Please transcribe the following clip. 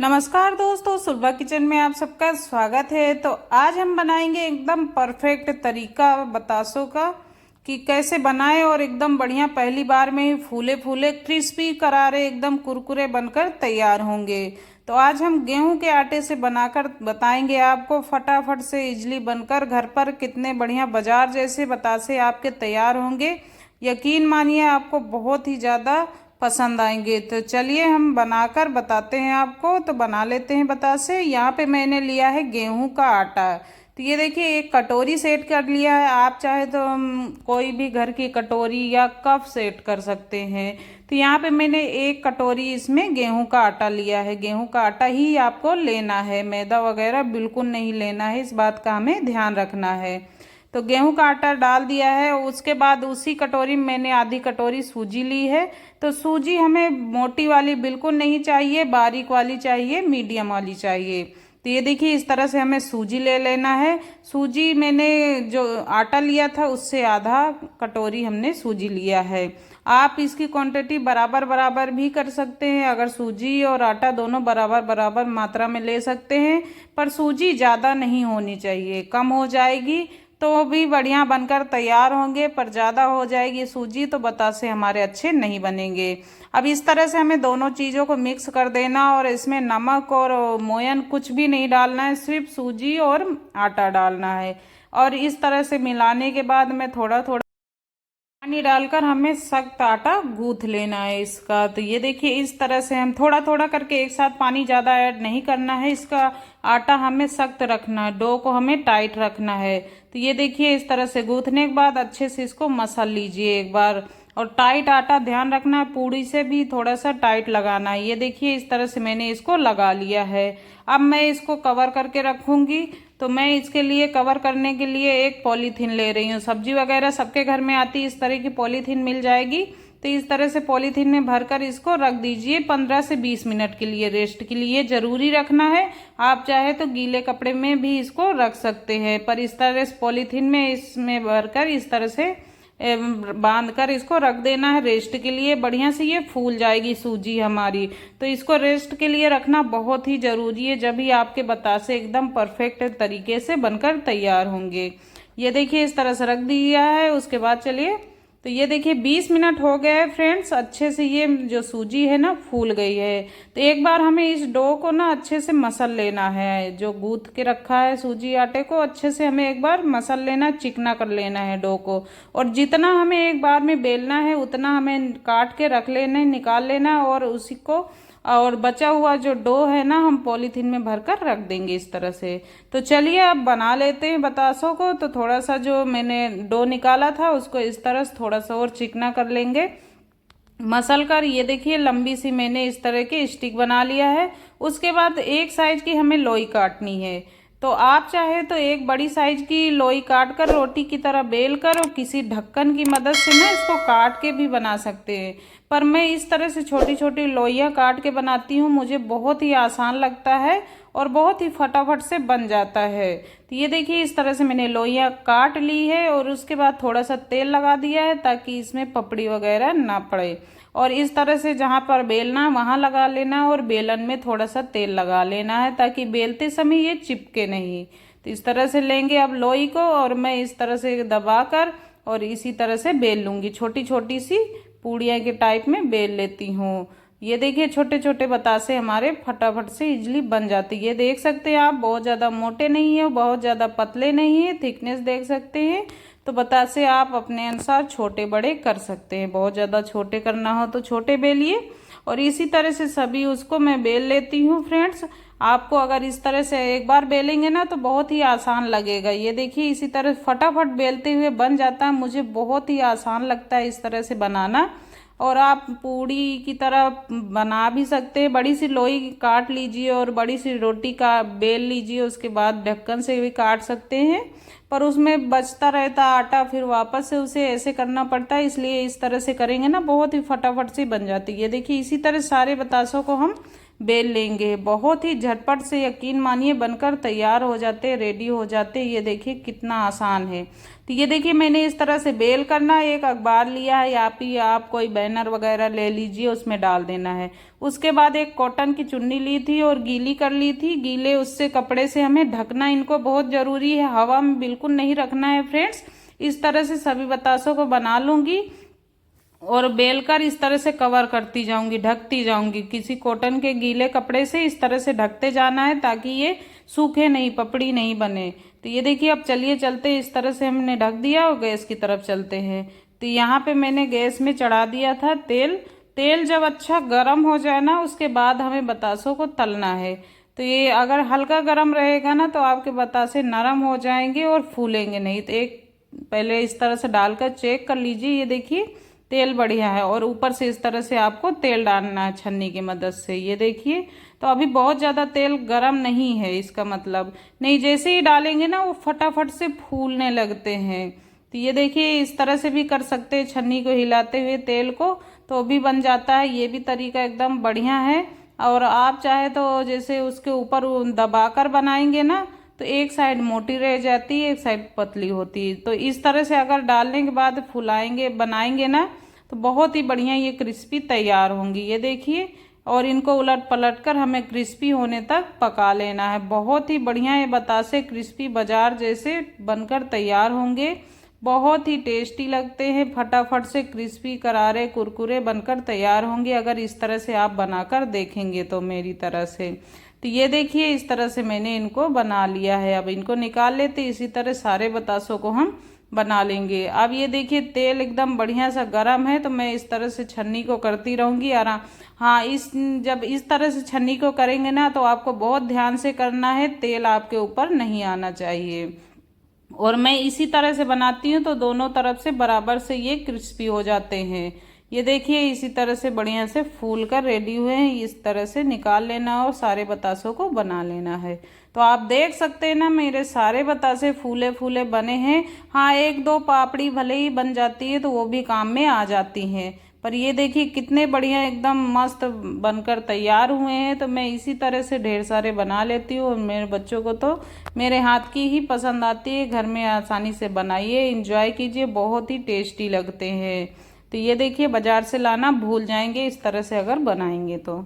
नमस्कार दोस्तों, सुलभा किचन में आप सबका स्वागत है। तो आज हम बनाएंगे एकदम परफेक्ट तरीका बतासों का कि कैसे बनाएं और एकदम बढ़िया पहली बार में ही फूले फूले क्रिस्पी करारे एकदम कुरकुरे बनकर तैयार होंगे। तो आज हम गेहूं के आटे से बनाकर बताएंगे आपको, फटाफट से इजली बनकर घर पर कितने बढ़िया बाजार जैसे बतासे आपके तैयार होंगे। यकीन मानिए आपको बहुत ही ज़्यादा पसंद आएंगे। तो चलिए हम बनाकर बताते हैं आपको। तो बना लेते हैं बतासे। यहाँ पे मैंने लिया है गेहूं का आटा। तो ये देखिए एक कटोरी सेट कर लिया है। आप चाहे तो कोई भी घर की कटोरी या कप सेट कर सकते हैं। तो यहाँ पे मैंने एक कटोरी इसमें गेहूं का आटा लिया है। गेहूं का आटा ही आपको लेना है, मैदा वगैरह बिल्कुल नहीं लेना है, इस बात का हमें ध्यान रखना है। तो गेहूं का आटा डाल दिया है। उसके बाद उसी कटोरी में मैंने आधी कटोरी सूजी ली है। तो सूजी हमें मोटी वाली बिल्कुल नहीं चाहिए, बारीक वाली चाहिए, मीडियम वाली चाहिए। तो ये देखिए इस तरह से हमें सूजी ले लेना है। सूजी मैंने जो आटा लिया था उससे आधा कटोरी हमने सूजी लिया है। आप इसकी क्वांटिटी बराबर बराबर भी कर सकते हैं, अगर सूजी और आटा दोनों बराबर बराबर मात्रा में ले सकते हैं। पर सूजी ज़्यादा नहीं होनी चाहिए, कम हो जाएगी तो भी बढ़िया बनकर तैयार होंगे, पर ज़्यादा हो जाएगी सूजी तो बतासे हमारे अच्छे नहीं बनेंगे। अब इस तरह से हमें दोनों चीज़ों को मिक्स कर देना और इसमें नमक और मोयन कुछ भी नहीं डालना है, सिर्फ सूजी और आटा डालना है। और इस तरह से मिलाने के बाद में थोड़ा थोड़ा पानी डालकर हमें सख्त आटा गूंथ लेना है इसका। तो ये देखिए इस तरह से हम थोड़ा थोड़ा करके, एक साथ पानी ज़्यादा ऐड नहीं करना है। इसका आटा हमें सख्त रखना है, डो को हमें टाइट रखना है। तो ये देखिए इस तरह से गूंथने के बाद अच्छे से इसको मसल लीजिए एक बार। और टाइट आटा ध्यान रखना है, पूड़ी से भी थोड़ा सा टाइट लगाना है। ये देखिए इस तरह से मैंने इसको लगा लिया है। अब मैं इसको कवर करके रखूंगी। तो मैं इसके लिए कवर करने के लिए एक पॉलीथीन ले रही हूँ। सब्जी वगैरह सबके घर में आती है, इस तरह की पॉलीथीन मिल जाएगी। तो इस तरह से पॉलीथीन में भरकर इसको रख दीजिए 15 से 20 मिनट के लिए, रेस्ट के लिए जरूरी रखना है। आप चाहे तो गीले कपड़े में भी इसको रख सकते हैं, पर इस तरह से पॉलीथीन में इसमें भरकर इस तरह से बांध कर इसको रख देना है रेस्ट के लिए। बढ़िया से ये फूल जाएगी सूजी हमारी। तो इसको रेस्ट के लिए रखना बहुत ही ज़रूरी है, जब भी आपके बतासे एकदम परफेक्ट तरीके से बनकर तैयार होंगे। ये देखिए इस तरह से रख दिया है। उसके बाद चलिए, तो ये देखिए 20 मिनट हो गए फ्रेंड्स, अच्छे से ये जो सूजी है ना फूल गई है। तो एक बार हमें इस डो को ना अच्छे से मसल लेना है। जो गूंथ के रखा है सूजी आटे को अच्छे से हमें एक बार मसल लेना, चिकना कर लेना है डो को। और जितना हमें एक बार में बेलना है उतना हमें काट के रख लेना है, निकाल लेना, और उसी को और बचा हुआ जो डो है ना हम पॉलीथीन में भरकर रख देंगे इस तरह से। तो चलिए अब बना लेते हैं बतासों को। तो थोड़ा सा जो मैंने डो निकाला था उसको इस तरह से थोड़ा सा और चिकना कर लेंगे मसल कर। ये देखिए लंबी सी मैंने इस तरह की स्टिक बना लिया है। उसके बाद एक साइज की हमें लोई काटनी है। तो आप चाहे तो एक बड़ी साइज की लोई काट कर रोटी की तरह बेल कर और किसी ढक्कन की मदद से ना इसको काट के भी बना सकते हैं। पर मैं इस तरह से छोटी छोटी लोइयाँ काट के बनाती हूँ, मुझे बहुत ही आसान लगता है और बहुत ही फटाफट से बन जाता है। तो ये देखिए इस तरह से मैंने लोइयाँ काट ली है और उसके बाद थोड़ा सा तेल लगा दिया है ताकि इसमें पपड़ी वगैरह ना पड़े। और इस तरह से जहाँ पर बेलना वहाँ लगा लेना और बेलन में थोड़ा सा तेल लगा लेना है ताकि बेलते समय ये चिपके नहीं। तो इस तरह से लेंगे अब लोई को और मैं इस तरह से दबाकर और इसी तरह से बेल लूँगी, छोटी छोटी सी पूड़ियाँ के टाइप में बेल लेती हूँ। ये देखिए छोटे छोटे बतासे हमारे फटाफट से इजली बन जाती है। ये देख सकते हैं आप, बहुत ज़्यादा मोटे नहीं है, बहुत ज़्यादा पतले नहीं है, थिकनेस देख सकते हैं। तो बतासे आप अपने अनुसार छोटे बड़े कर सकते हैं, बहुत ज़्यादा छोटे करना हो तो छोटे बेलिए। और इसी तरह से सभी उसको मैं बेल लेती हूँ फ्रेंड्स। आपको अगर इस तरह से एक बार बेलेंगे ना तो बहुत ही आसान लगेगा। ये देखिए इसी तरह फटाफट बेलते हुए बन जाता है, मुझे बहुत ही आसान लगता है इस तरह से बनाना। और आप पूड़ी की तरह बना भी सकते हैं। बड़ी सी लोई काट लीजिए और बड़ी सी रोटी का बेल लीजिए, उसके बाद ढक्कन से भी काट सकते हैं। पर उसमें बचता रहता आटा, फिर वापस से उसे ऐसे करना पड़ता है, इसलिए इस तरह से करेंगे ना बहुत ही फटाफट से बन जाती है। देखिए इसी तरह सारे बतासों को हम बेल लेंगे। बहुत ही झटपट से, यकीन मानिए, बनकर तैयार हो जाते, रेडी हो जाते। ये देखिए कितना आसान है। तो ये देखिए मैंने इस तरह से बेल करना है। एक अखबार लिया है, या फिर आप कोई बैनर वगैरह ले लीजिए, उसमें डाल देना है। उसके बाद एक कॉटन की चुन्नी ली थी और गीली कर ली थी। गीले उससे कपड़े से हमें ढकना इनको बहुत ज़रूरी है, हवा में बिल्कुल नहीं रखना है फ्रेंड्स। इस तरह से सभी बतासों को बना लूँगी और बेलकर इस तरह से कवर करती जाऊंगी, ढकती जाऊंगी। किसी कॉटन के गीले कपड़े से इस तरह से ढकते जाना है ताकि ये सूखे नहीं, पपड़ी नहीं बने। तो ये देखिए, अब चलिए चलते, इस तरह से हमने ढक दिया और गैस की तरफ चलते हैं। तो यहाँ पे मैंने गैस में चढ़ा दिया था तेल। तेल जब अच्छा गर्म हो जाए ना, उसके बाद हमें बतासों को तलना है। तो ये अगर हल्का गर्म रहेगा ना तो आपके बतासे नरम हो जाएंगे और फूलेंगे नहीं। तो एक पहले इस तरह से डालकर चेक कर लीजिए। ये देखिए तेल बढ़िया है, और ऊपर से इस तरह से आपको तेल डालना है छन्नी की मदद से। ये देखिए, तो अभी बहुत ज़्यादा तेल गरम नहीं है, इसका मतलब नहीं, जैसे ही डालेंगे ना वो फटाफट से फूलने लगते हैं। तो ये देखिए इस तरह से भी कर सकते हैं, छन्नी को हिलाते हुए तेल को, तो भी बन जाता है। ये भी तरीका एकदम बढ़िया है। और आप चाहे तो जैसे उसके ऊपर दबाकर बनाएंगे ना, तो एक साइड मोटी रह जाती है, एक साइड पतली होती है। तो इस तरह से अगर डालने के बाद फुलाएंगे, बनाएंगे ना, तो बहुत ही बढ़िया ये क्रिस्पी तैयार होंगी। ये देखिए, और इनको उलट पलट कर हमें क्रिस्पी होने तक पका लेना है। बहुत ही बढ़िया ये बतासे क्रिस्पी बाजार जैसे बनकर तैयार होंगे। बहुत ही टेस्टी लगते हैं, फटाफट से क्रिस्पी करारे कुरकुरे बनकर तैयार होंगे अगर इस तरह से आप बनाकर देखेंगे तो मेरी तरह से। तो ये देखिए इस तरह से मैंने इनको बना लिया है। अब इनको निकाल लेते, इसी तरह सारे बतासों को हम बना लेंगे। अब ये देखिए तेल एकदम बढ़िया सा गरम है, तो मैं इस तरह से छन्नी को करती रहूँगी आराम। हाँ, जब इस तरह से छन्नी को करेंगे ना तो आपको बहुत ध्यान से करना है, तेल आपके ऊपर नहीं आना चाहिए। और मैं इसी तरह से बनाती हूँ तो दोनों तरफ से बराबर से ये क्रिस्पी हो जाते हैं। ये देखिए इसी तरह से बढ़िया से फूल कर रेडी हुए हैं। इस तरह से निकाल लेना और सारे बतासों को बना लेना है। तो आप देख सकते हैं ना, मेरे सारे बतासे फूले फूले बने हैं। हाँ, एक दो पापड़ी भले ही बन जाती है तो वो भी काम में आ जाती हैं, पर ये देखिए कितने बढ़िया एकदम मस्त बनकर तैयार हुए हैं। तो मैं इसी तरह से ढेर सारे बना लेती हूँ, और मेरे बच्चों को तो मेरे हाथ की ही पसंद आती है। घर में आसानी से बनाइए, एंजॉय कीजिए, बहुत ही टेस्टी लगते हैं। तो ये देखिए बाजार से लाना भूल जाएंगे इस तरह से अगर बनाएंगे तो।